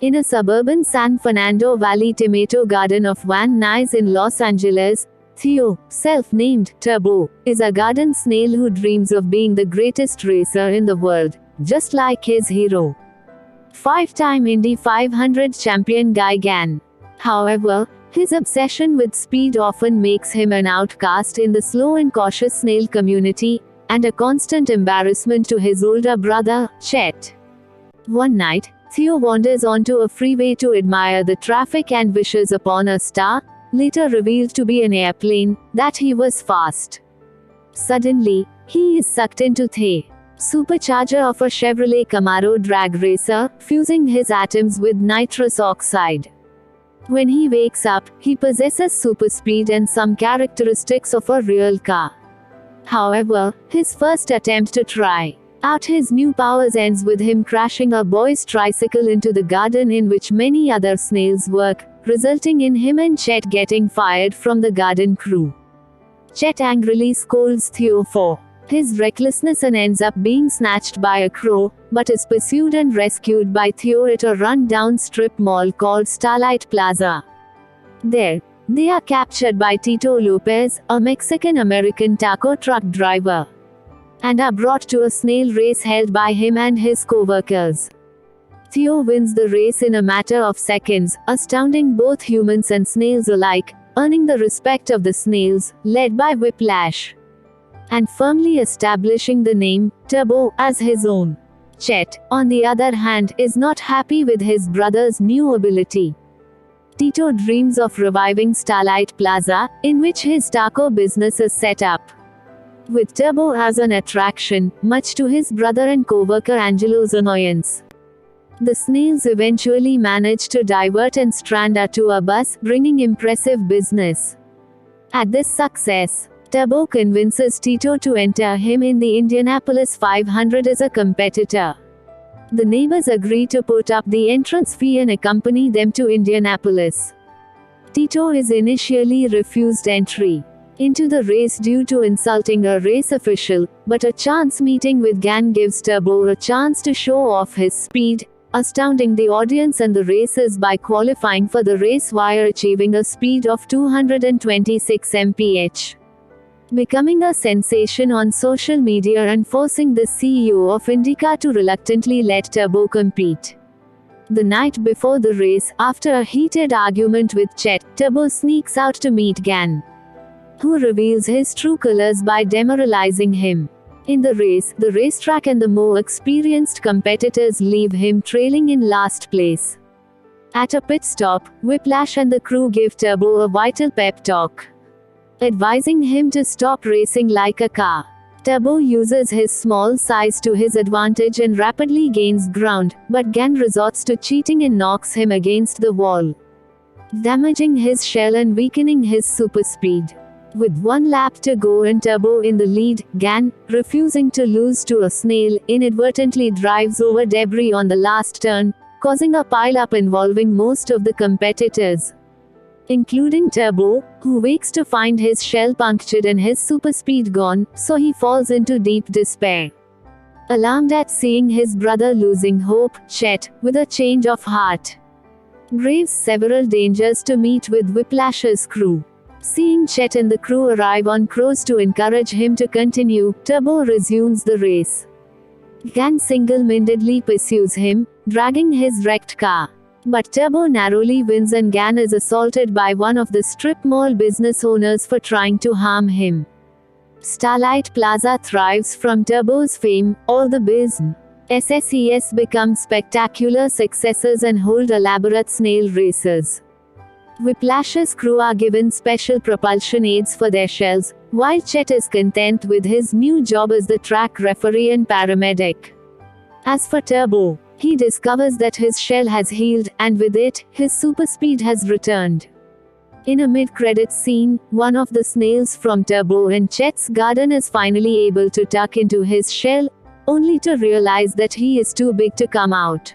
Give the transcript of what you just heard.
In a suburban San Fernando Valley tomato garden of Van Nuys in Los Angeles, Theo, self-named Turbo, is a garden snail who dreams of being the greatest racer in the world, just like his hero. Five-time Indy 500 champion Guy Gann. However, his obsession with speed often makes him an outcast in the slow and cautious snail community, and a constant embarrassment to his older brother, Chet. One night, Theo wanders onto a freeway to admire the traffic and wishes upon a star, later revealed to be an airplane, that he was fast. Suddenly, he is sucked into the supercharger of a Chevrolet Camaro drag racer, fusing his atoms with nitrous oxide. When he wakes up, he possesses super speed and some characteristics of a real car. However, his first attempt to try out his new powers ends with him crashing a boy's tricycle into the garden in which many other snails work, resulting in him and Chet getting fired from the garden crew. Chet angrily scolds Theo for his recklessness and ends up being snatched by a crow, but is pursued and rescued by Theo at a run-down strip mall called Starlight Plaza. There, they are captured by Tito Lopez, a Mexican-American taco truck driver, and are brought to a snail race held by him and his co-workers. Theo wins the race in a matter of seconds, astounding both humans and snails alike, earning the respect of the snails, led by Whiplash, and firmly establishing the name, Turbo, as his own. Chet, on the other hand, is not happy with his brother's new ability. Tito dreams of reviving Starlight Plaza, in which his taco business is set up, with Turbo as an attraction, much to his brother and co-worker Angelo's annoyance. The snails eventually manage to divert and strand a tour bus, bringing impressive business. At this success, Turbo convinces Tito to enter him in the Indianapolis 500 as a competitor. The neighbors agree to put up the entrance fee and accompany them to Indianapolis. Tito is initially refused entry into the race due to insulting a race official, but a chance meeting with Gann gives Turbo a chance to show off his speed, astounding the audience and the racers by qualifying for the race while achieving a speed of 226 mph. Becoming a sensation on social media and forcing the CEO of IndyCar to reluctantly let Turbo compete. The night before the race, after a heated argument with Chet, Turbo sneaks out to meet Gann, who reveals his true colors by demoralizing him. In the race, the racetrack and the more experienced competitors leave him trailing in last place. At a pit stop, Whiplash and the crew give Turbo a vital pep talk, advising him to stop racing like a car. Turbo uses his small size to his advantage and rapidly gains ground, but Gann resorts to cheating and knocks him against the wall, damaging his shell and weakening his super speed. With one lap to go and Turbo in the lead, Gann, refusing to lose to a snail, inadvertently drives over debris on the last turn, causing a pile-up involving most of the competitors, including Turbo, who wakes to find his shell punctured and his super speed gone, so he falls into deep despair. Alarmed at seeing his brother losing hope, Chet, with a change of heart, braves several dangers to meet with Whiplash's crew. Seeing Chet and the crew arrive on crows to encourage him to continue, Turbo resumes the race. Gann single-mindedly pursues him, dragging his wrecked car. But Turbo narrowly wins and Gann is assaulted by one of the strip mall business owners for trying to harm him. Starlight Plaza thrives from Turbo's fame. All the SSES become spectacular successes and hold elaborate snail races. Whiplash's crew are given special propulsion aids for their shells, while Chet is content with his new job as the track referee and paramedic. As for Turbo, he discovers that his shell has healed, and with it, his super speed has returned. In a mid-credits scene, one of the snails from Turbo and Chet's garden is finally able to tuck into his shell, only to realize that he is too big to come out.